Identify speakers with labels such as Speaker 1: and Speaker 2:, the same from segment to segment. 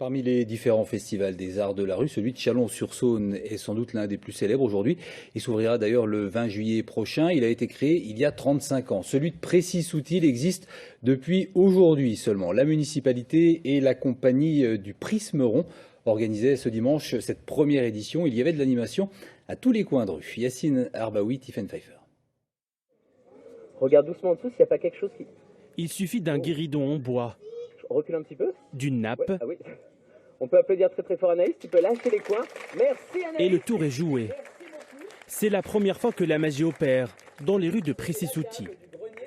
Speaker 1: Parmi les différents festivals des arts de la rue, celui de Chalon-sur-Saône est sans doute l'un des plus célèbres aujourd'hui. Il s'ouvrira d'ailleurs le 20 juillet prochain. Il a été créé il y a 35 ans. Celui de Précy-Soutil existe depuis aujourd'hui seulement. La municipalité et la compagnie du Prismeron organisaient ce dimanche cette première édition. Il y avait de l'animation à tous les coins de rue. Yacine Arbaoui, Tiffen Pfeiffer.
Speaker 2: Regarde doucement en dessous s'il n'y a pas quelque chose qui...
Speaker 3: Il suffit d'un guéridon en bois,
Speaker 2: Je recule un petit peu.
Speaker 3: d'une nappe,
Speaker 2: Ouais, ah oui. On peut applaudir très très fort Anaïs, tu peux lâcher les coins. Merci Anaïs.
Speaker 3: et le tour est joué. C'est la première fois que la magie opère dans les rues de Précy-Soutil.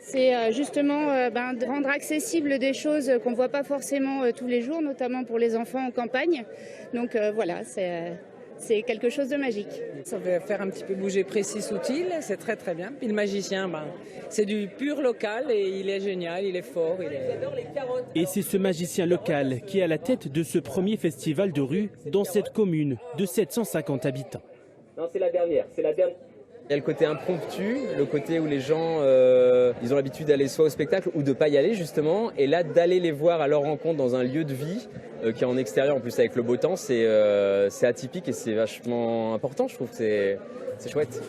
Speaker 4: C'est justement de rendre accessibles des choses qu'on ne voit pas forcément tous les jours, notamment pour les enfants en campagne. Donc voilà, c'est quelque chose de magique.
Speaker 5: Ça va faire un petit peu bouger Précy-Soutil, c'est très très bien. Puis le magicien, c'est du pur local et il est génial, il est fort.
Speaker 3: Et c'est ce magicien local qui est à la tête de ce premier festival de rue dans cette commune de 750 habitants.
Speaker 2: Non, c'est la dernière, c'est la dernière.
Speaker 6: Il y a le côté impromptu, le côté où les gens ils ont l'habitude d'aller soit au spectacle ou de pas y aller justement. Et là, d'aller les voir à leur rencontre dans un lieu de vie qui est en extérieur en plus avec le beau temps, c'est atypique et c'est vachement important. Je trouve que c'est chouette.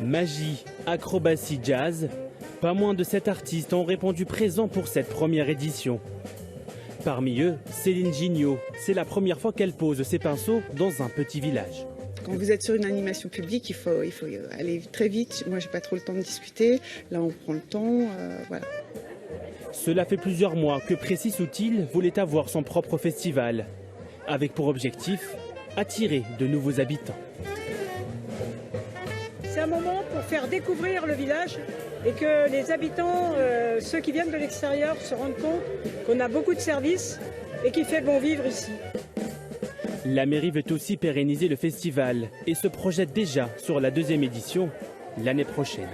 Speaker 3: Magie, acrobatie, jazz, pas moins de 7 artistes ont répondu présents pour cette première édition. Parmi eux, Céline Gignot. C'est la première fois qu'elle pose ses pinceaux dans un petit village.
Speaker 7: Quand vous êtes sur une animation publique, il faut aller très vite. Moi, j'ai pas trop le temps de discuter. Là, on prend le temps. Voilà.
Speaker 3: Cela fait plusieurs mois que Précy-Soutil voulait avoir son propre festival, avec pour objectif attirer de nouveaux habitants.
Speaker 8: C'est un moment pour faire découvrir le village et que les habitants, ceux qui viennent de l'extérieur, se rendent compte qu'on a beaucoup de services et qu'il fait bon vivre ici.
Speaker 3: La mairie veut aussi pérenniser le festival et se projette déjà sur la deuxième édition l'année prochaine.